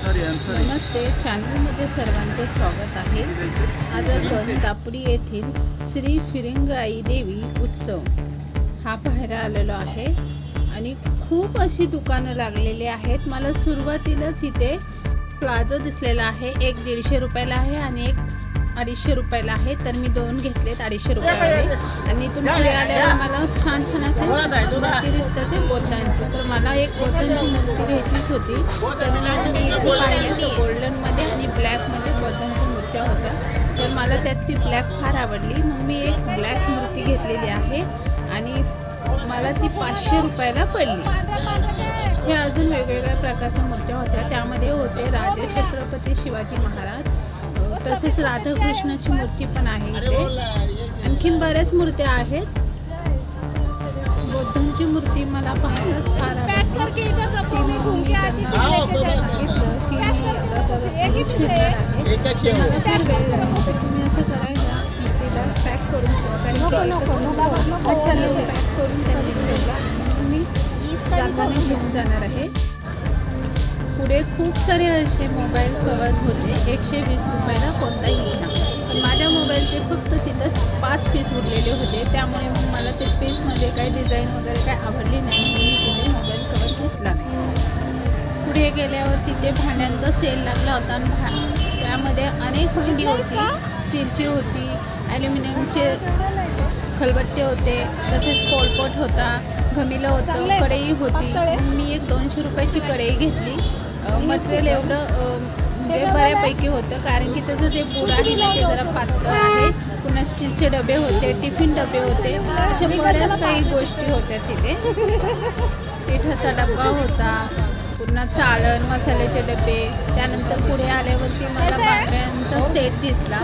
नमस्ते, चॅनलमध्ये सर्वांचे स्वागत आहे। आज आपण दापुडी येथील श्री फिरंगाई देवी उत्सव हा पाहायला आलेलो आहे आणि खूप अशी दुकानं लागलेली आहेत। मला सुरुवातीलाच इथे प्लाझो दिसलेला आहे, एक 150 रुपयाला आहे आणि एक 250 रुपयाला आहे। तर मी दोन घेतलेत 250 रुपयाला आणि इथून पुढे आल्यावर मला छान असे मूर्ती दिसतात बोधांची। तर मला एक बोधांची मूर्ती घ्यायचीच होती, तर मी इथे पाहिलं गोल्डनमध्ये आणि ब्लॅकमध्ये बोधांच्या मूर्त्या होत्या। तर मला त्यातली ब्लॅक फार आवडली, मग मी एक ब्लॅक मूर्ती घेतलेली आहे आणि मला ती 500 रुपयाला पडली। हे अजून वेगवेगळ्या प्रकारच्या मूर्त्या होत्या, त्यामध्ये होते राजे छत्रपती शिवाजी महाराज, तसेच राधाकृष्णाची मूर्ती पण आहे इथे। आणखीन बऱ्याच मूर्त्या आहेत। बुद्धांची मूर्ती मला पाहायलाच फार आवडली। मी सांगितलं की मी तुम्ही असं करायला मूर्तीला पॅक करून मी जाताना घेऊन जाणार आहे। पुढे खूप सारे असे मोबाईल कवर होते, 120 रुपयाला कोणताही घ्या। पण माझ्या मोबाईलचे फक्त तिथं 5 पीस उरलेले होते, त्यामुळे मग मला ते पीसमध्ये काही डिझाईन वगैरे काही आवडली नाही, मी तिथे मोबाईल कवर घेतला नाही। पुढे गेल्यावर तिथे भांड्यांचा सेल लागला होता, त्यामध्ये अनेक भांडी होती, स्टीलची होती, ॲल्युमिनियमचे खलबत्ते होते, तसेच पोलपॉट होता, घमिलं होतं, कढई होती। मी एक 200 रुपयाची कढई घेतली। मटेरियल एवढं म्हणजे बऱ्यापैकी होतं, कारण की त्याचं जे बुड आहे ना ते जरा पातळ आहे। पुन्हा स्टीलचे डबे होते, टिफिन डबे होते, अशा बऱ्याच काही गोष्टी होत्या तिथे। पिठाचा डब्बा होता, पुन्हा चाळण, मसाल्याचे डबे। त्यानंतर पुढे आल्यावरती मला बांगड्यांचा सेट दिसला,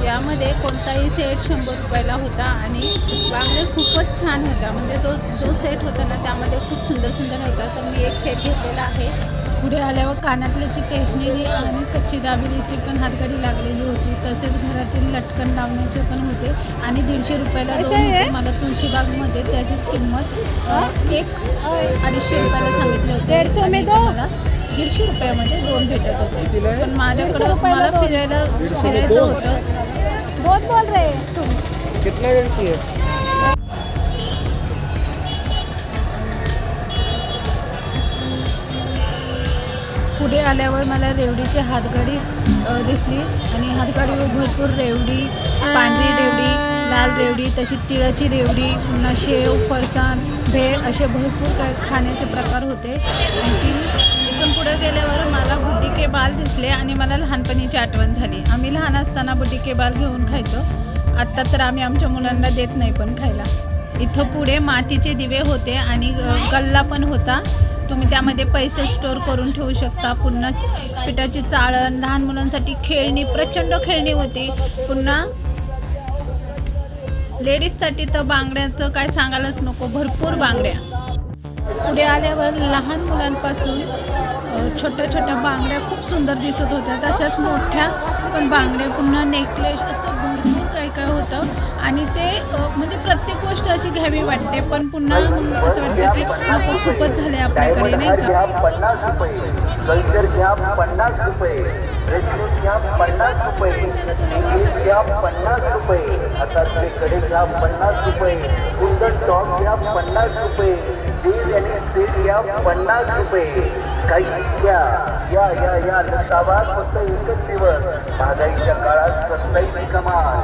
यामध्ये कोणताही सेट 100 रुपयाला होता आणि बांगड्या खूपच छान होत्या, म्हणजे तो जो सेट होता ना त्यामध्ये खूप सुंदर होता। तर मी एक सेट घेतलेला आहे। पुढे आल्यावर कानातल्याची केशनेरी आणि कच्ची दाबेलीची पण हातगाडी लागलेली होती, तसेच घरातील लटकन लावण्याचे पण होते आणि 150 रुपयाला दोन होते। मला तुळशीबागमध्ये त्याचीच किंमत एक 250 रुपयाला सांगितले होते, मला 150 रुपयामध्ये दोन भेटत होते। पण माझ्याकडं मला फिरायचं होतं। बहुत बोल रहे कितना वेळ चाहिए? पुढे आल्यावर मला रेवडीची हातगाडी दिसली आणि हातगाडीवर भरपूर रेवडी, पांढरी रेवडी, लाल रेवडी, तशी तिळाची रेवडी, पुन्हा शेव, फरसाण, भेळ असे भरपूर काही खाण्याचे प्रकार होते। आणखी इथून पुढे गेल्यावर मला बुड्डी के बाल दिसले आणि मला लहानपणीची आठवण झाली। आम्ही लहान असताना बुड्डी के बाल घेऊन खायचो, आत्ता तर आम्ही आमच्या मुलांना देत नाही पण खायला। इथं पुढे मातीचे दिवे होते आणि गल्ला पण होता, तुम्ही त्यामध्ये पैसे स्टोअर करून ठेवू शकता। पुन्हा पिठाची चाळण, लहान मुलांसाठी खेळणी, प्रचंड खेळणी होती। पुन्हा लेडीजसाठी तर बांगड्याचं काय सांगायलाच नको, भरपूर बांगड्या। पुढे आल्यावर लहान मुलांपासून छोट्या बांगड्या खूप सुंदर दिसत होत्या, तशाच मोठ्या पण बांगड्या, पुन्हा नेकलेस, असं भरपूर काय होतं। आणि ते म्हणजे प्रत्येक गोष्ट अशी घ्यावी वाटते, पण पुन्हा मग असं वाटतं की नको, खूपच झाले आपल्याकडे, नाही का? 50 रुपये, कल्चर घ्या 50 रुपये, रेशनिंग घ्या 50 रुपये, घ्या 50 रुपये, हातातले कडे घ्या 50 रुपये, कुंदन टॉप घ्या 50 रुपये, जीन्स आणि सेट घ्या 50 रुपये। काही घ्या, या लक्षाबाद फक्त एकच दिवस, महागाईच्या काळात स्वस्ताईची कमाल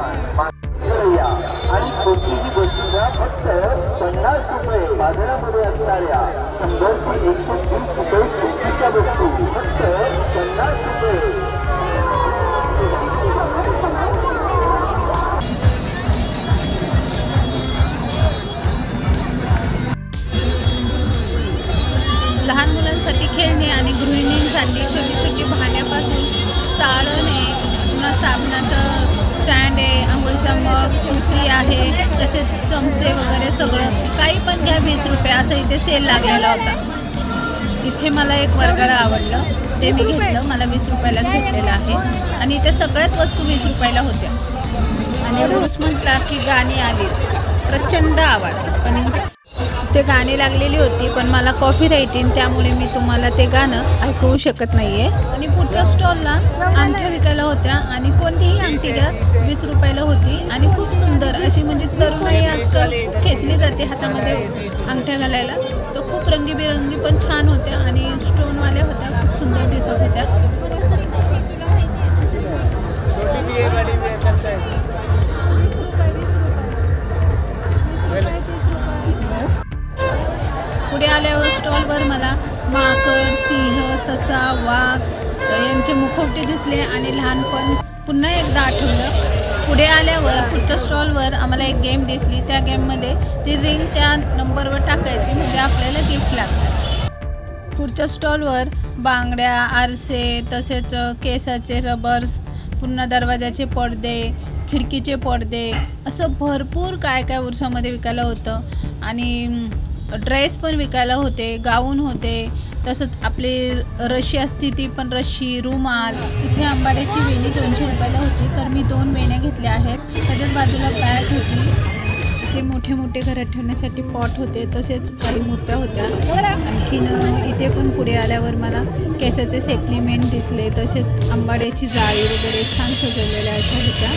आणि कोणतीही वस्तू घ्या फक्त 50 रुपये। बाजारामध्ये असणाऱ्या 100 ते 120 रुपये किमतीच्या वस्तू फक्त 50 रुपये। लहान मुलांसाठी खेळणे आणि गृहिणींसाठी छोटी भांड्यापासून चाळण आहे, पुन्हा साबणाचं स्टँड आहे, आंघोळीचा मग, सुत्री आहे, तसेच चमचे वगैरे सगळं काही पण घ्या 20 रुपये, असं इथे सेल लागलेला होता। इथे मला एक वरगाडा आवडलं, ते मी घेतलं, मला 20 रुपयालाच भेटलेलं आहे आणि इथे सगळ्याच वस्तू 20 रुपयाला होत्या। आणि रोज म्हटला की गाणी आली, प्रचंड आवाज, पण ते गाणी लागलेली होती, पण मला कॉपीराईट येईल त्यामुळे मी तुम्हाला ते गाणं ऐकवू शकत नाही आहे. आणि पुढच्या स्टॉलला अंगठ्या विकायला होत्या आणि कोणतीही अंगठी घ्या 20 रुपयाला होती आणि खूप सुंदर अशी, म्हणजे तरुणाई आजकाल खेचली जाते हातामध्ये अंगठ्या घालायला. तर खूप रंगीबेरंगी पण छान होत्या आणि स्टोनवाल्या होत्या, खूप सुंदर दिसत होत्या. पुढे आल्यावर स्टॉलवर मला माकड, सिंह, ससा, वाघ यांचे मुखवटे दिसले आणि लहानपण पुन्हा एकदा आठवलं. पुढे आल्यावर पुढच्या स्टॉलवर आम्हाला एक गेम दिसली. त्या गेममध्ये ती रिंग त्या नंबरवर टाकायची, म्हणजे आपल्याला गिफ्ट लागतं. पुढच्या स्टॉलवर बांगड्या, आरसे, तसेच केसाचे रबर्स, पुन्हा दरवाजाचे पडदे, खिडकीचे पडदे, असं भरपूर काय काय वर्षामध्ये विकायला होतं. आणि ड्रेस पण विकायला होते, गाऊन होते, तसंच आपली रशी असती ती पण रशी, रुमाल. इथे आंबाड्याची वेणी 200 रुपयाला होती, तर मी 2 वेण्या घेतल्या आहेत. त्याच्याच बाजूला बॅग होती. इथे मोठे मोठे घरात ठेवण्यासाठी पॉट होते, तसेच काही मूर्त्या होत्या. आणखीन इथे पण पुढे आल्यावर मला केसाचे सेप्लिमेंट दिसले, तसेच आंबाड्याची जाळी वगैरे छान सजवलेल्या अशा होत्या.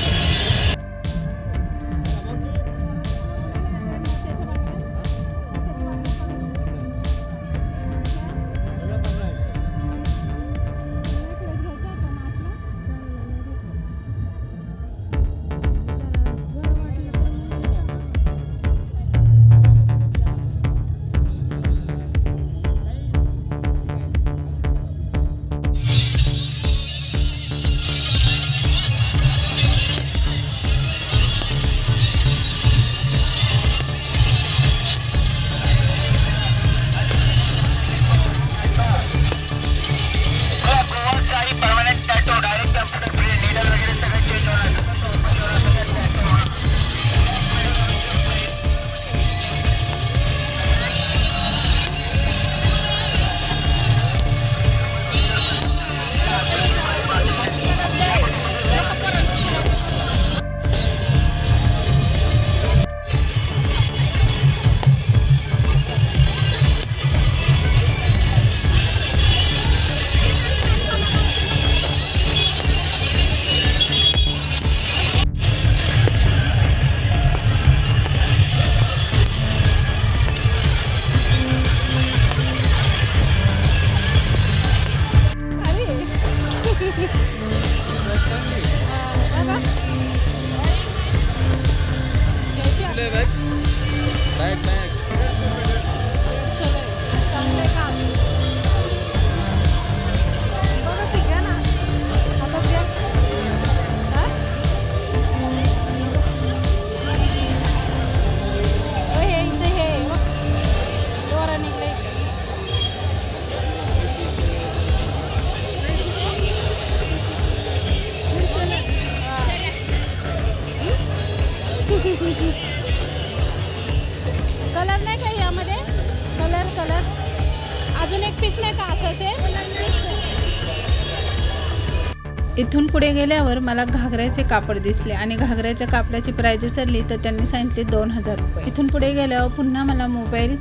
कलर नाही का यामध्ये? कलर अजून एक पीस नाही का असं असेल? इथून पुढे गेल्यावर मला घागऱ्याचे कापड दिसले आणि घागऱ्याच्या कापडाची प्राईज विचारली तर त्यांनी सांगितले 2000 रुपये. इथून पुढे गेल्यावर पुन्हा मला मोबाईल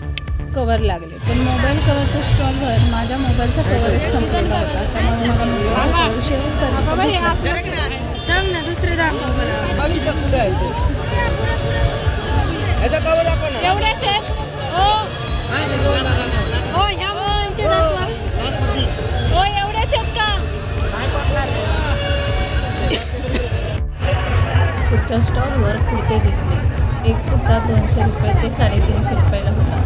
कवर लागले, पण मोबाईल कवरच्या स्टॉलवर माझ्या मोबाईलचा कवरच संपलेला होता. त्यामुळे मला मोबाईलचा कवर शेअर सांग ना, दुसरे दाखव एवढेच आहेत. हो एवढेच आहेत का? पुढच्या स्टॉलवर कुर्ते दिसले. एक कुर्ता 200 रुपये ते 350 रुपयाला होता.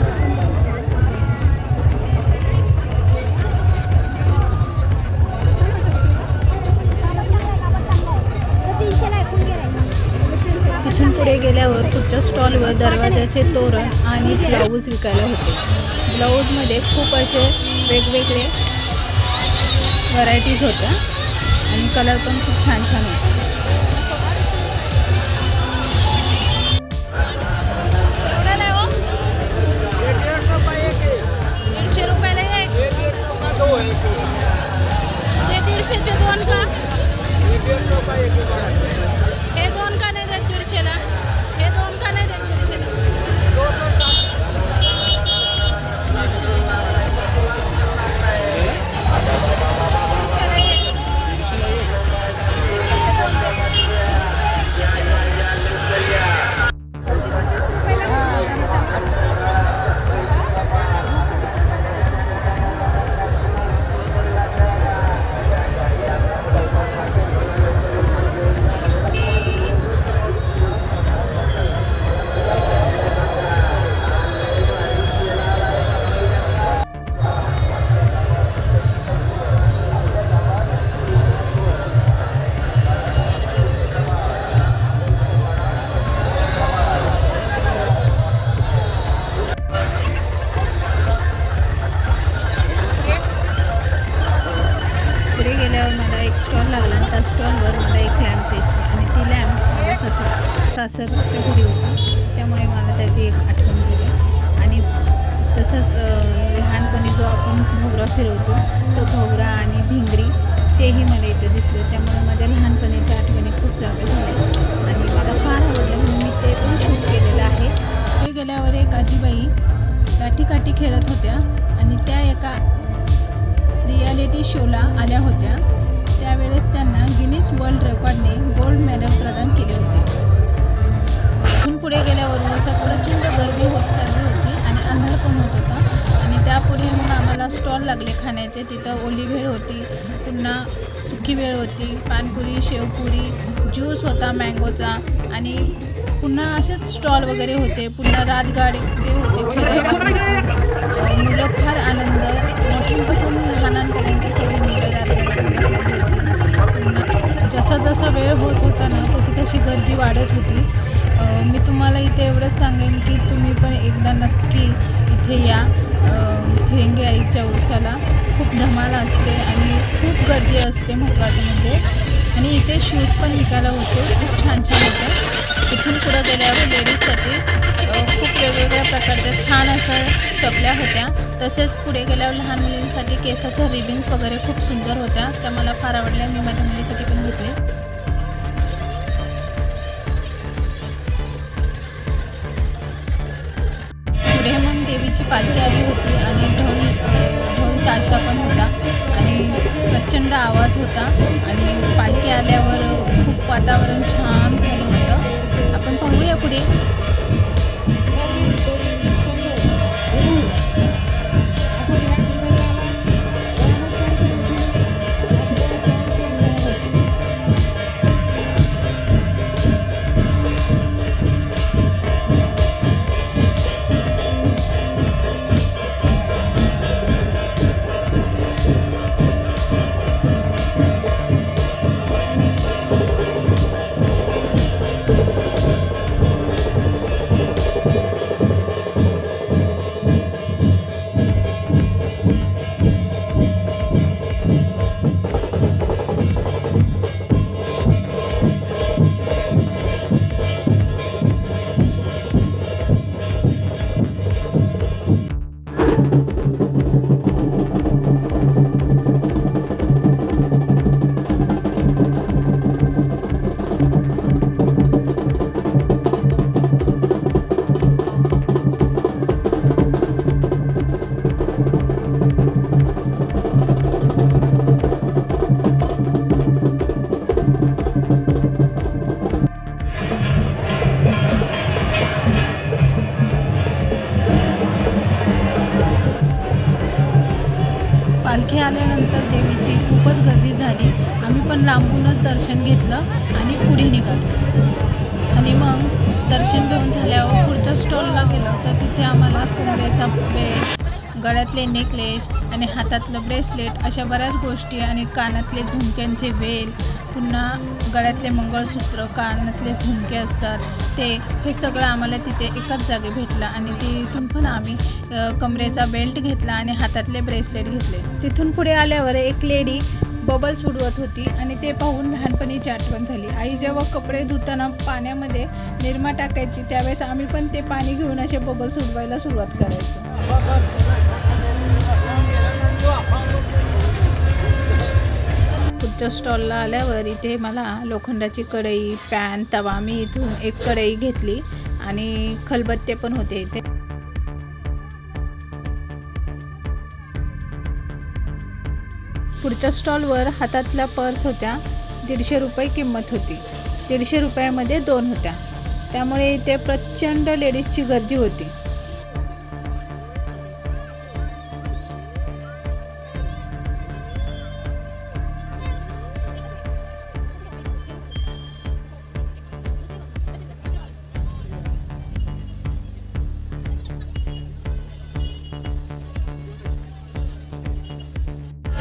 इथून पुढे गेल्यावर पुढच्या स्टॉलवर दरवाजाचे तोरण आणि ब्लाऊज विकायला होते. ब्लाऊजमध्ये खूप असे वेगवेगळे व्हरायटीज होत्या आणि कलर पण खूप छान छान होता. हे 150चे 2 का? हे 2 का नाही देत 150ला? हे 2 का नाही देत 150ला? एक स्टॉल लागला आणि त्या स्टॉलवर मला एक लॅम्प दिसली आणि ती लॅम्प माझ्या सासरच्या घरी होती, त्यामुळे मला त्याची एक आठवण झाली. आणि तसंच लहानपणी जो आपण भोवरा फिरवतो तो भोवरा आणि भिंगरी तेही मला इथे दिसले, त्यामुळे माझ्या लहानपणीच्या आठवणी खूप जागा झाल्या आणि मला फार आवडलं म्हणून मी ते पण शूट केलेलं आहे. पुढे गेल्यावर एक आजीबाई लाठीकाठी खेळत होत्या आणि त्या एका रियालिटी शोला आल्या होत्या. त्यावेळेस त्यांना गिनीज वर्ल्ड रेकॉर्डने गोल्ड मेडल प्रदान केले होते. इथून पुढे गेल्यावर प्रचंड गर्दी होत चालली होती आणि अंधार पण होत होता आणि त्यापुढे मग आम्हाला स्टॉल लागले खाण्याचे. तिथं ओली भेळ होती, पुन्हा सुकी भेळ होती, पानपुरी, शेवपुरी, ज्यूस होता मँगोचा आणि पुन्हा असेच स्टॉल वगैरे होते. पुन्हा रातगाडी होते फिरायला. मुलं फार आनंद, मोठ्यांपासून लहानांपर्यंत सगळी मुलं रातगाडीत बसलेली होती. पुन्हा जसा जसा वेळ होत होता ना तशी तशी गर्दी वाढत होती. मी तुम्हाला इथे एवढंच सांगेन की तुम्ही पण एकदा नक्की इथे या. फिरंगी आईच्या उरसाला खूप धमाल असते आणि खूप गर्दी असते महत्त्वाचं म्हणजे. आणि इथे शूज पण विकायला होते, खूप छान छान होते. इथून पुढं गेल्यावर लेडीजसाठी खूप वेगवेगळ्या प्रकारच्या छान अशा चपल्या होत्या. तसेच पुढे गेल्यावर लहान मुलींसाठी केसाच्या रिबिन्स वगैरे खूप सुंदर होत्या, त्या मला फार आवडल्या. मी माझ्या मुलीसाठी पण घेतले. पुढे मग देवीची पालखी आली होती आणि ढोल ताशा पण होता आणि प्रचंड आवाज होता आणि पालखी आल्यावर खूप वातावरण छान झालं होतं. आपण पाहूया पुढे. पालखी आल्यानंतर देवीची खूपच गर्दी झाली. आम्ही पण लांबूनच दर्शन घेतलं आणि पुढे निघालो. आणि मग दर्शन घेऊन झाल्यावर पुढच्या स्टॉलला गेलो तर तिथे आम्हाला कोंबड्याचा बेल्ट, गळ्यातले नेकलेस आणि हातातलं ब्रेसलेट अशा बऱ्याच गोष्टी आणि कानातले झुमक्यांचे वेल, पुन्हा गळ्यातले मंगळसूत्र, कानातले झुमके असतात ते, हे सगळं आम्हाला तिथे एकाच जागी भेटलं. आणि तिथून पण आम्ही कमरेचा बेल्ट घेतला आणि हातातले ब्रेसलेट घेतले. तिथून पुढे आल्यावर एक लेडी बबल्स उडवत होती आणि ते पाहून लहानपणीची आठवण झाली. आई जेव्हा कपडे धुताना पाण्यामध्ये निरमा टाकायची त्यावेळेस आम्ही पण ते पाणी घेऊन असे बबल्स उडवायला सुरुवात करायचो. पुढच्या स्टॉलला आल्यावर इथे मला लोखंडाची कढई, पॅन, तवा, मी इथून एक कढई घेतली आणि खलबत्ते पण होते इथे. पुढच्या स्टॉलवर हातातल्या पर्स होत्या. 150 रुपये किंमत होती. 150 रुपयामध्ये 2 होत्या, त्यामुळे इथे प्रचंड लेडीजची गर्दी होती.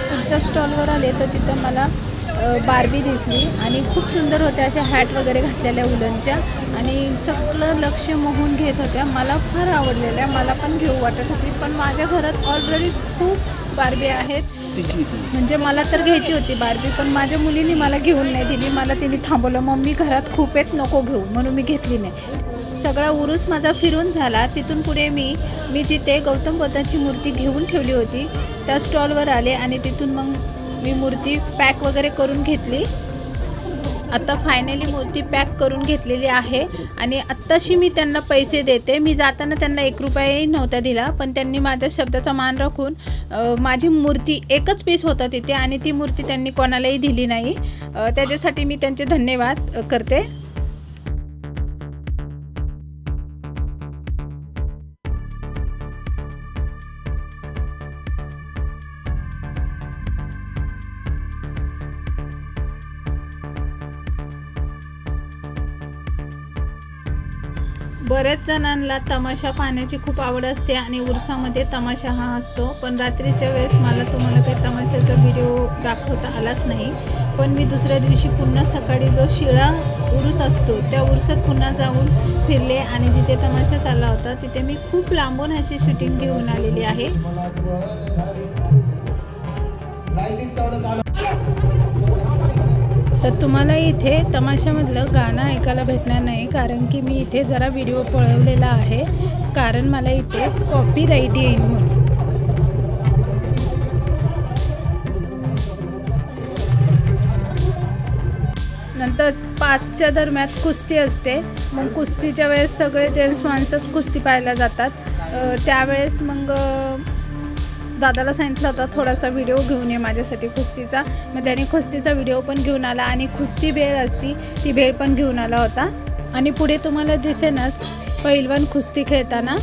पुढच्या स्टॉलवर आले तर तिथं मला बार्बी दिसली आणि खूप सुंदर होत्या, अशा हॅट वगैरे घातलेल्या उलनच्या आणि सगळं लक्ष मोहून घेत होत्या. मला फार आवडलेल्या, मला पण घेऊ वाटत होती, पण माझ्या घरात ऑलरेडी खूप बार्बी आहेत. म्हणजे मला तर घ्यायची होती बार्बी, पण माझ्या मुलीने मला घेऊन नाही दिली. मला तिने थांबवलं, मम्मी घरात खूप आहेत, नको घेऊ, म्हणून मी घेतली नाही. सगळा उरूस माझा फिरून झाला. तिथून पुढे मी जिथे गौतम बुद्धाची मूर्ती घेऊन ठेवली होती त्या स्टॉलवर आले आणि तिथून मग मी मूर्ती पॅक वगैरे करून घेतली. आता फायनली मूर्ती पॅक करून घेतलेली आहे आणि आत्ताशी मी त्यांना पैसे देते. मी जाताना त्यांना 1 रुपयाही नव्हता दिला, पण त्यांनी माझ्या शब्दाचा मान राखून माझी मूर्ती एकच पीस होता तिथे आणि ती मूर्ती त्यांनी कोणालाही दिली नाही. त्याच्यासाठी मी त्यांचे धन्यवाद करते. बऱ्याच जणांना तमाशा पाहण्याची खूप आवड असते आणि उरसामध्ये तमाशा हा असतो, पण रात्रीच्या वेळेस मला तुम्हाला काही तमाशाचा व्हिडिओ दाखवता आलाच नाही. पण मी दुसऱ्या दिवशी पुन्हा सकाळी जो शिळा उरूस असतो त्या उरसात पुन्हा जाऊन फिरले आणि जिथे तमाशा चालला होता तिथे मी खूप लांबून अशी शूटिंग घेऊन आलेली आहे. तर तुम्हाला इथे तमाशामधलं गाणं ऐकायला भेटणार नाही, कारण की मी इथे जरा व्हिडिओ पळवलेला आहे, कारण मला इथे कॉपीराईट येईल म्हणून. नंतर 5च्या दरम्यान कुस्ती असते. मग कुस्तीच्या वेळेस सगळे जेंट्स माणसंच कुस्ती पाहायला जातात. त्यावेळेस मग दादाला सांगितलं होतं थोडासा व्हिडिओ घेऊन ये माझ्यासाठी कुस्तीचा. मग त्याने कुस्तीचा व्हिडिओ पण घेऊन आला आणि कुस्ती भेळ असती ती भेळ पण घेऊन आला होता. आणि पुढे तुम्हाला दिसेनच पहिलवान कुस्ती खेळताना.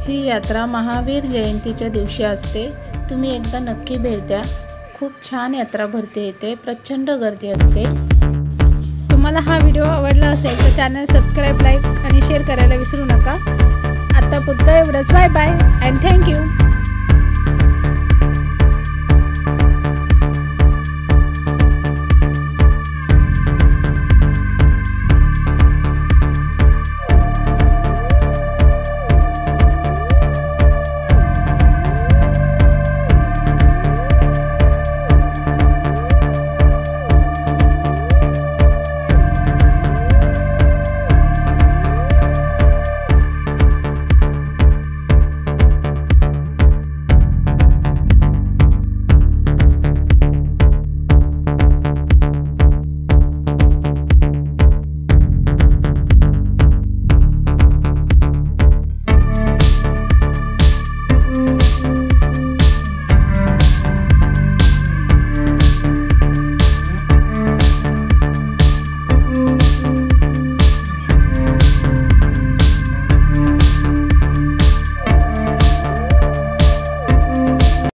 ही यात्रा महावीर जयंतीच्या दिवशी असते. तुम्ही एकदा नक्की भेट द्या. खूप छान यात्रा भरते इथे, प्रचंड गर्दी असते. तुम्हाला हा व्हिडिओ आवडला असेल तर चॅनल सबस्क्राईब, लाईक आणि शेअर करायला विसरू नका. आता पुरतं एवढंच. Bye bye and thank you.